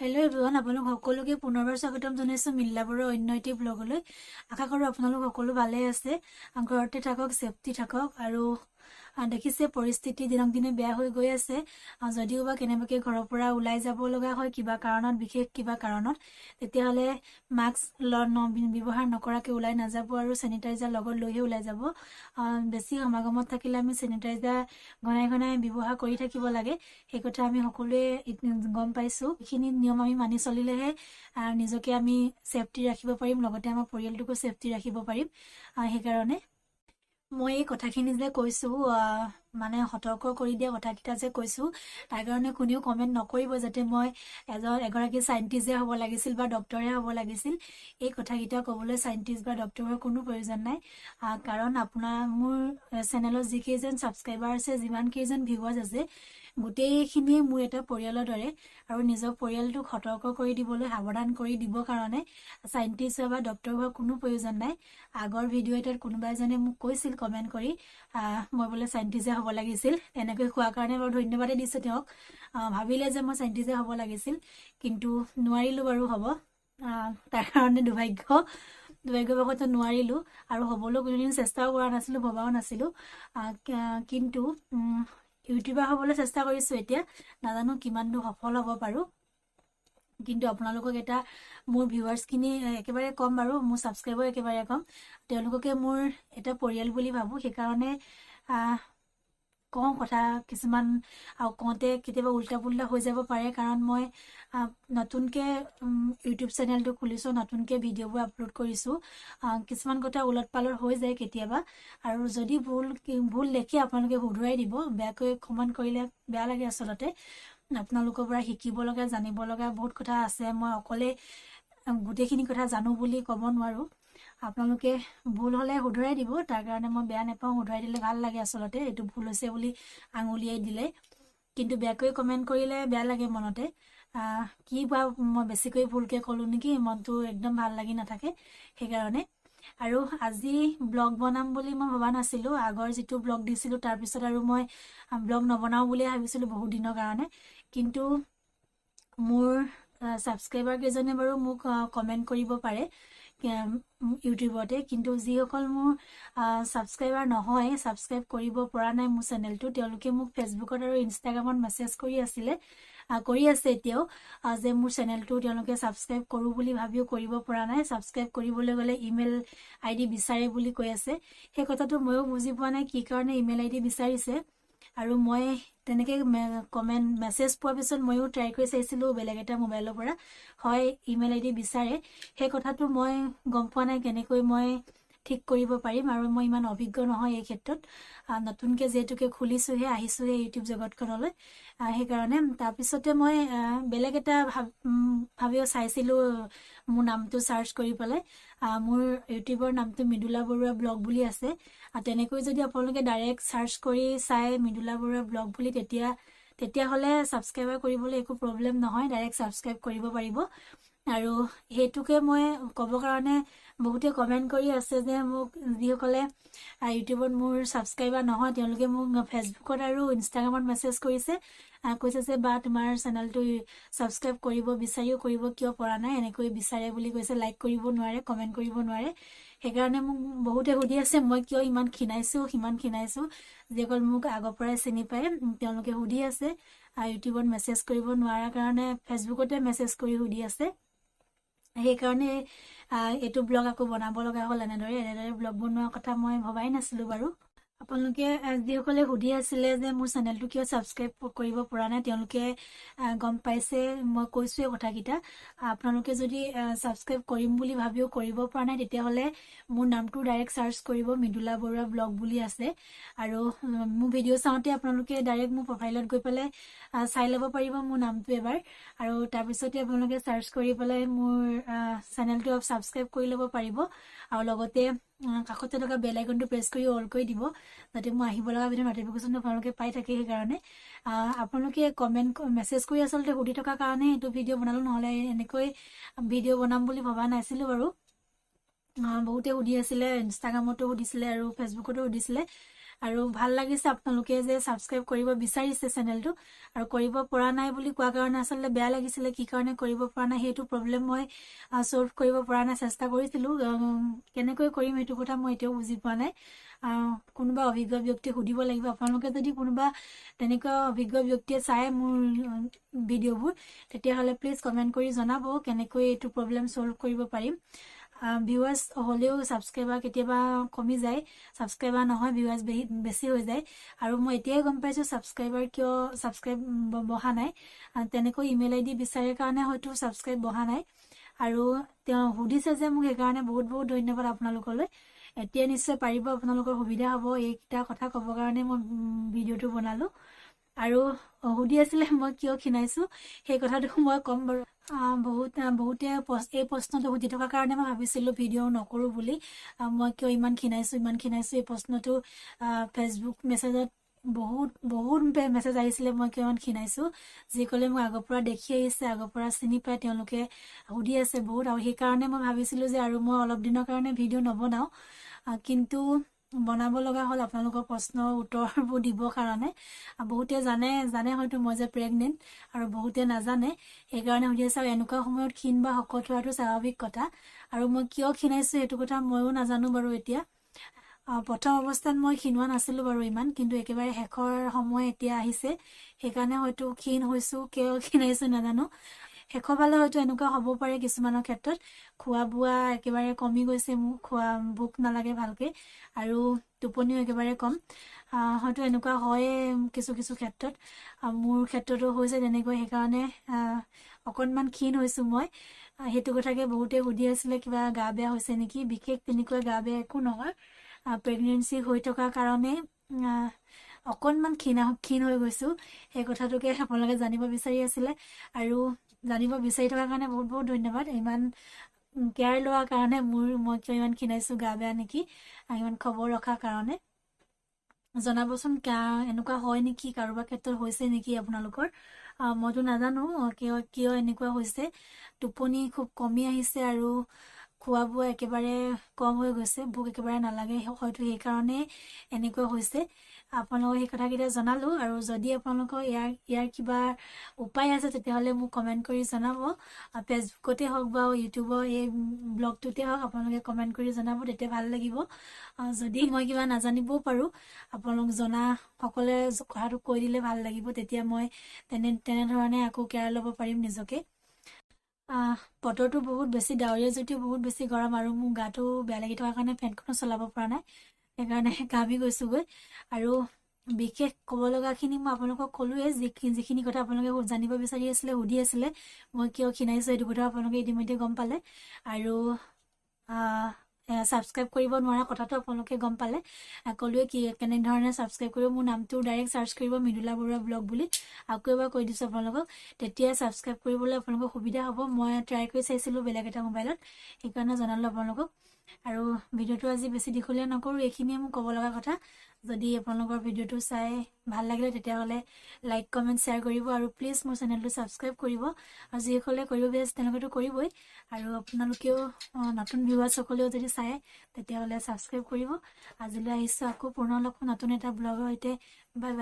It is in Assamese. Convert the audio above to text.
হেল্ল' এভৰিৱান, আপোনালোক সকলোকে পুনৰবাৰ স্বাগতম জনাইছোঁ মিল্লাবোৰৰ অন্য এটি ব্লগলৈ। আশা কৰোঁ আপোনালোক সকলো ভালে আছে, ঘৰতে থাকক, ছেফটি থাকক। আৰু দেখিছে পৰিস্থিতি দিনক দিনে বেয়া হৈ গৈ আছে। যদিও বা কেনেবাকৈ ঘৰৰ পৰা ওলাই যাব লগা হয় কিবা কাৰণত, বিশেষ কিবা কাৰণত, তেতিয়াহ'লে মাস্ক ব্যৱহাৰ নকৰাকৈ ওলাই নাযাব আৰু চেনিটাইজাৰ লগত লৈহে ওলাই যাব। বেছি সমাগমত থাকিলে আমি চেনিটাইজাৰ ঘনাই ঘনাই ব্যৱহাৰ কৰি থাকিব লাগে, সেই কথা আমি সকলোৱে গম পাইছোঁ। এইখিনি নিয়ম আমি মানি চলিলেহে নিজকে আমি ছেফটি ৰাখিব পাৰিম, লগতে আমাৰ পৰিয়ালটোকো ছেফটি ৰাখিব পাৰিম। সেইকাৰণে মই এই কথাখিনি যে কৈছোঁ, মানে সতৰ্ক কৰি দিয়া কথাকেইটা যে কৈছোঁ, তাৰ কাৰণে কোনেও কমেণ্ট নকৰিব যাতে মই এগৰাকী চাইণ্টিষ্টে হ'ব লাগিছিল বা ডক্টৰে হ'ব লাগিছিল। এই কথাকেইটা ক'বলৈ চাইণ্টিষ্ট বা ডক্টৰৰ কোনো প্ৰয়োজন নাই। কাৰণ মোৰ চেনেলত যিকেইজন ছাবস্ক্ৰাইবাৰ আছে, যিমানকেইজন ভিউৱাৰ্ছ আছে, গোটেইখিনিয়ে মোৰ এটা পৰিয়ালৰ দৰে। আৰু নিজৰ পৰিয়ালটোক সতৰ্ক কৰি দিবলৈ, সাৱধান কৰি দিবৰ কাৰণে চাইণ্টিষ্ট বা ডক্টৰ হোৱাৰ কোনো প্ৰয়োজন নাই। আগৰ ভিডিঅ' এটাত কোনোবা এজনে মোক কৈছিল কমেণ্ট কৰি, মই বোলে চাইণ্টিষ্টে হ'ব লাগিছিল। তেনেকৈ কোৱাৰ কাৰণে বাৰু ধন্যবাদেই দিছোঁ তেওঁক। ভাবিলে যে মই চাইণ্টিষ্টে হ'ব লাগিছিল, কিন্তু নোৱাৰিলোঁ বাৰু হ'ব। তাৰ কাৰণে দুৰ্ভাগ্যবশতঃ নোৱাৰিলোঁ, আৰু হ'বলৈ কোনোদিন চেষ্টাও কৰা নাছিলোঁ, ভবাও নাছিলোঁ। কিন্তু ইউটিউবাৰ হ'বলৈ চেষ্টা কৰিছোঁ। এতিয়া নাজানো কিমান দূৰ সফল হ'ব পাৰোঁ, কিন্তু আপোনালোকক এটা মোৰ ভিউৱাৰ্ছখিনি একেবাৰে ক'ম বাৰু, মোৰ ছাবস্ক্ৰাইবাৰ একেবাৰে ক'ম, তেওঁলোককে মোৰ এটা পৰিয়াল বুলি ভাবোঁ। সেইকাৰণে কওঁ কথা কিছুমান, আৰু কওঁতে কেতিয়াবা উল্টা পুল্টা হৈ যাব পাৰে, কাৰণ মই নতুনকৈ ইউটিউব চেনেলটো খুলিছোঁ, নতুনকৈ ভিডিঅ'বোৰ আপলোড কৰিছোঁ। কিছুমান কথা ওলট পালট হৈ যায় কেতিয়াবা, আৰু যদি ভুল দেখি আপোনালোকে শুধৰাই দিব। বেয়াকৈ কমেণ্ট কৰিলে বেয়া লাগে আচলতে। আপোনালোকৰ পৰা শিকিব লগা, জানিব লগা বহুত কথা আছে। মই অকলে গোটেইখিনি কথা জানো বুলি ক'ব নোৱাৰোঁ। আপোনালোকে ভুল হ'লে শুধৰাই দিব, তাৰ কাৰণে মই বেয়া নাপাওঁ। শুধৰাই দিলে ভাল লাগে আচলতে, এইটো ভুল হৈছে বুলি আঙুলিয়াই দিলে। কিন্তু বেয়াকৈ কমেণ্ট কৰিলে বেয়া লাগে মনতে। কি বা মই বেছিকৈ ভুলকৈ ক'লোঁ নেকি, মনটো একদম ভাল লাগি নাথাকে। সেইকাৰণে আৰু আজি ব্লগ বনাম বুলি মই ভবা নাছিলোঁ। আগৰ যিটো ব্লগ দিছিলোঁ তাৰপিছত আৰু মই ব্লগ নবনাওঁ বুলিয়ে ভাবিছিলোঁ বহুত দিনৰ কাৰণে। কিন্তু মোৰ ছাবস্ক্ৰাইবাৰ কেইজনে বাৰু মোক কমেণ্ট কৰিব পাৰে ইউটিউবতে, কিন্তু যিসকল মোৰ ছাবস্ক্ৰাইবাৰ নহয়, ছাবস্ক্ৰাইব কৰিব পৰা নাই মোৰ চেনেলটো, তেওঁলোকে মোক ফেচবুকত আৰু ইনষ্টাগ্ৰামত মেছেজ কৰি আছে এতিয়াও, যে মোৰ চেনেলটো তেওঁলোকে ছাবস্ক্ৰাইব কৰোঁ বুলি ভাবিও কৰিব পৰা নাই। ছাবস্ক্ৰাইব কৰিবলৈ গ'লে ইমেইল ID বিচাৰে বুলি কৈ আছে। সেই কথাটো ময়ো বুজি পোৱা নাই, কি কাৰণে ইমেইল ID বিচাৰিছে। আৰু মই তেনেকৈ মেছেজ পোৱাৰ পিছত ময়ো ট্ৰাই কৰি চাইছিলোঁ বেলেগ এটা মোবাইলৰ পৰা, হয় ইমেইল ID বিচাৰে। সেই কথাটো মই গম পোৱা নাই কেনেকৈ মই ঠিক কৰিব পাৰিম, আৰু মই ইমান অভিজ্ঞ নহয় এই ক্ষেত্ৰত। নতুনকৈ যিহেতুকে খুলিছোঁহে, আহিছোঁহে ইউটিউব জগতখনলৈ। সেইকাৰণে তাৰপিছতে মই বেলেগ এটা ভাবিও চাইছিলোঁ, মোৰ নামটো চাৰ্চ কৰি পেলাই। মোৰ ইউটিউবৰ নামটো মৃদুলা বৰুৱা ব্লগ বুলি আছে। তেনেকৈ যদি আপোনালোকে ডাইৰেক্ট চাৰ্চ কৰি চাই মৃদুলা বৰুৱা ব্লগ বুলি, তেতিয়াহ'লে ছাবস্ক্ৰাইবাৰ কৰিবলৈ একো প্ৰব্লেম নহয়, ডাইৰেক্ট ছাবস্ক্ৰাইব কৰিব পাৰিব। আৰু সেইটোকে মই ক'ব কাৰণে বহুতে কমেণ্ট কৰি আছে যে মোক, যিসকলে ইউটিউবত মোৰ ছাবস্ক্ৰাইবাৰ নহয়, তেওঁলোকে মোক ফেচবুকত আৰু ইনষ্টাগ্ৰামত মেছেজ কৈছে যে বা তোমাৰ চেনেলটো ছাবস্ক্ৰাইব কৰিব বিচাৰিও কৰিব কিয় পৰা নাই, এনেকৈ বিচাৰে বুলি কৈছে। লাইক কৰিব নোৱাৰে, কমেণ্ট কৰিব নোৱাৰে। সেইকাৰণে মোক বহুতে সুধি আছে মই কিয় ইমান সিমান ক্ষীণাইছোঁ। যিসকল মোক আগৰ পৰাই চিনি পায় তেওঁলোকে সুধি আছে, ইউটিউবত মেছেজ কৰিব নোৱাৰাৰ কাৰণে ফেচবুকতে মেছেজ কৰি সুধি আছে। সেইকাৰণে এইটো ব্লগ আকৌ বনাব লগা হ'ল। এনেদৰে ব্লগ বনোৱাৰ কথা মই ভবাই নাছিলোঁ বাৰু। আপোনালোকে যিসকলে সুধি আছিলে যে মোৰ চেনেলটো কিয় ছাবস্ক্ৰাইব কৰিব পৰা নাই, তেওঁলোকে গম পাইছে, মই কৈছোঁ এই কথাকেইটা। আপোনালোকে যদি ছাবস্ক্ৰাইব কৰিম বুলি ভাবিও কৰিব পৰা নাই, তেতিয়াহ'লে মোৰ নামটো ডাইৰেক্ট চাৰ্চ কৰিব, মৃদুলা বৰুৱা ব্লগ বুলি আছে। আৰু মোৰ ভিডিঅ' চাওঁতে আপোনালোকে ডাইৰেক্ট মোৰ প্ৰফাইলত গৈ পেলাই চাই ল'ব পাৰিব মোৰ নামটো এবাৰ। আৰু তাৰপিছতে আপোনালোকে চাৰ্চ কৰি পেলাই মোৰ চেনেলটো ছাবস্ক্ৰাইব কৰি ল'ব পাৰিব। আৰু লগতে কাষতে থকা বেল আইকনটো প্ৰেছ কৰি অল কৰি দিব, যাতে মই আহিব লগা ভিডিঅ' নটিফিকেশ্যনটো আপোনালোকে পাই থাকে। সেইকাৰণে আপোনালোকে মেছেজ কৰি আচলতে সুধি থকাৰ কাৰণে এইটো ভিডিঅ' বনালোঁ, নহ'লে এনেকৈ ভিডিঅ' বনাম বুলি ভবা নাছিলোঁ বাৰু। বহুতে সুধি আছিলে, ইনষ্টাগ্ৰামতো সুধিছিলে আৰু ফেচবুকতো সুধিছিলে। আৰু ভাল লাগিছে আপোনালোকে যে সাবস্ক্ৰাইব কৰিব বিচাৰিছে চেনেলটো আৰু কৰিব পৰা নাই বুলি কোৱা কাৰণে আচলতে বেয়া লাগিছিলে কি কাৰণে কৰিব পৰা নাই হেতু প্ৰবলেম মই সলভ কৰিব পৰা নাই চেষ্টা কৰিছিলো কেনেকৈ কৰিম হেতু কথা মই এতিয়াও বুজি পোৱা নাই কোনোবা অভিজ্ঞ ব্যক্তি সুধিব লাগিব আপোনালোকে যদি কোনোবা তেনেকুৱা অভিজ্ঞ ব্যক্তিয়ে চাই মোৰ ভিডিঅ'বোৰ তেতিয়াহ'লে প্লিজ কমেন্ট কৰি জনাব কেনেকৈ এইটো প্ৰবলেম সলভ কৰিব পাৰিম ভিউৱাৰ্স হলেও সাবস্ক্ৰাইবাৰ কেতিয়াবা কমি যায় সাবস্ক্ৰাইবাৰ নহয় ভিউৱাৰ্স বেছি হৈ যায় আৰু মই এতিয়াই গম পাইছো সাবস্ক্ৰাইবাৰ কিয় সাবস্ক্ৰাইব বহা নাই তেনেকৈ ইমেইল আইডি বিচাৰে কাৰণে হয়তো সাবস্ক্ৰাইব বহা নাই আৰু তেওঁ সুধিছে যে মোক সেইকাৰণে বহুত বহুত ধন্যবাদ আপোনালোকলৈ এতিয়া নিশ্চয় পাৰিব আপোনালোকৰ সুবিধা হ'ব এইটা কথা ক'ব কাৰণে মই ভিডিঅ'টো বনালো আৰু সুধি আছিলে মই কিয় খিনাইছো সেই কথাটো মই কম বাৰু বহুতে এই প্ৰশ্নটো সুধি থকাৰ কাৰণে মই ভাবিছিলো ভিডিঅ' নকৰো বুলি মই কিয় ইমান খিনাইছো এই প্ৰশ্নটো ফেচবুক মেছেজত বহুত মেছেজ আহিছিলে মই কিয় ইমান খিনাইছো যিকলে মই আগৰ পৰা দেখি আহিছে আগৰ পৰা চিনি পায় তেওঁলোকে সুধি আছে বহুত আৰু সেই কাৰণে মই ভাবিছিলো যে আৰু মই অলপ দিনৰ কাৰণে ভিডিঅ' নবনাও কিন্তু বনাব লগা হল আপোনালোকৰ প্ৰশ্নৰ উত্তৰবোৰ দিবৰ কাৰণে বহুতে জানে হয়তো মই যে প্ৰেগনেন্ট আৰু বহুতে নাজানে সেইকাৰণে সুধি আছে এনেকুৱা সময়ত ক্ষীণ বা শকত হোৱাটো স্বাভাৱিক কথা আৰু মই কিয় খিনাইছো এইটো কথা ময়ো নাজানো বাৰু এতিয়া প্ৰথম অৱস্থাত মই খিনোৱা নাছিলো বাৰু ইমান কিন্তু একেবাৰে শেষৰ সময় এতিয়া আহিছে সেইকাৰণে হয়তো ক্ষীণ হৈছো কিয় খিনাইছো নাজানো শেষৰ ফালে হয়তো এনেকুৱা হ'ব পাৰে কিছুমানৰ ক্ষেত্ৰত খোৱা বোৱা একেবাৰে কমি গৈছে মোক খোৱা ভোক নালাগে ভালকে আৰু টোপনিও একেবাৰে কম হয়তো এনেকুৱা হয় কিছু ক্ষেত্ৰত মোৰ ক্ষেত্ৰতো হৈছে তেনেকৈ সেইকাৰণে অকনমান ক্ষীণ হৈছো মই হেতু কথাকে বহুতে সুধি আছিলে কিবা গা বেয়া হৈছে নেকি বিশেষ তেনেকৈ গা বেয়া একো নহয় প্ৰেগনেন্সি হৈ থকা কাৰণে অকনমান ক্ষীণ হৈ গৈছো সেই কথাটোকে আপোনালোকে জানিব বিচাৰি আছিলে আৰু জানিব বিচাৰি থকাৰ কাৰণে বহুত বহুত ধন্যবাদ ইমান কেয়াৰ লোৱাৰ কাৰণে মই কিয় ইমান খিনাইছো গা বেয়া নেকি ইমান খবৰ ৰখাৰ কাৰণে জনাবচোন এনেকুৱা হয় নেকি কাৰোবাৰ ক্ষেত্ৰত হৈছে নেকি আপোনালোকৰ মইতো নাজানো কিয় এনেকুৱা হৈছে টোপনি খুব কমি আহিছে আৰু খোৱা বোৱা একেবাৰে কম হৈ গৈছে ভোক একেবাৰে নালাগে হয়তো সেই কাৰণে এনেকুৱা হৈছে আপোনালোকক সেই কথাকেইটা জনালো আৰু যদি আপোনালোকৰ ইয়াৰ কিবা উপায় আছে তেতিয়াহ'লে মোক কমেন্ট কৰি জনাব ফেচবুকতে হওক বা ইউটিউবৰ এই ব্লগটোতে হওক আপোনালোকে কমেন্ট কৰি জনাব তেতিয়া ভাল লাগিব যদি মই কিবা নাজানিবও পাৰো আপোনালোক জনা সকলে কথাটো কৈ দিলে ভাল লাগিব তেতিয়া মই তেনেধৰণে আকৌ কেয়াৰ ল'ব পাৰিম নিজকে বতৰটো বহুত বেছি ডাৱৰীয়া যদিও বহুত বেছি গৰম আৰু মোৰ গাটো বেয়া লাগি থকাৰ কাৰণে ফেনখনো চলাব পৰা নাই সেইকাৰণে ঘামি গৈছোগৈ আৰু বিশেষ ক'ব লগাখিনি মই আপোনালোকক ক'লোৱে যিখিনি কথা আপোনালোকে জানিব বিচাৰি আছিলে সুধি আছিলে মই কিয় খিনাইছো এইটো কথা আপোনালোকে ইতিমধ্যে গম পালে আৰু সাবস্ক্ৰাইব কৰিব নোৱাৰা কথাটো আপোনালোকে গম পালে ক'লোৱে কি কেনেধৰণে সাবস্ক্ৰাইব কৰিব মোৰ নামটো ডাইৰেক্ট সাৰ্চ কৰিব মৃদুলা বৰুৱা ব্লগ বুলি আকৌ এবাৰ কৈ দিছো আপোনালোকক তেতিয়া সাবস্ক্ৰাইব কৰিবলৈ আপোনালোকৰ সুবিধা হ'ব মই ট্ৰাই কৰি চাইছিলো বেলেগ এটা মোবাইলত সেইকাৰণে জনালো আপোনালোকক আৰু ভিডিঅ'টো আজি বেছি দীঘলীয়া নকৰো এইখিনিয়ে মোক ক'ব লগা কথা যদি আপোনালোকৰ ভিডিঅ'টো চাই ভাল লাগিলে তেতিয়াহ'লে লাইক কমেন্ট শ্বেয়াৰ কৰিব আৰু প্লিজ মোৰ চেনেলটো সাবস্ক্ৰাইব কৰিব আৰু যিসকলে কৰিব বিচাৰে তেওঁলোকেতো কৰিবই আৰু আপোনালোকেও নতুন ভিউৱাৰ্ছ সকলেও যদি চায় তেতিয়াহ'লে সাবস্ক্ৰাইব কৰিব আজিলৈ আহিছো আকৌ পুনৰ লগ নতুন এটা ব্লগৰ সৈতে বাই বাই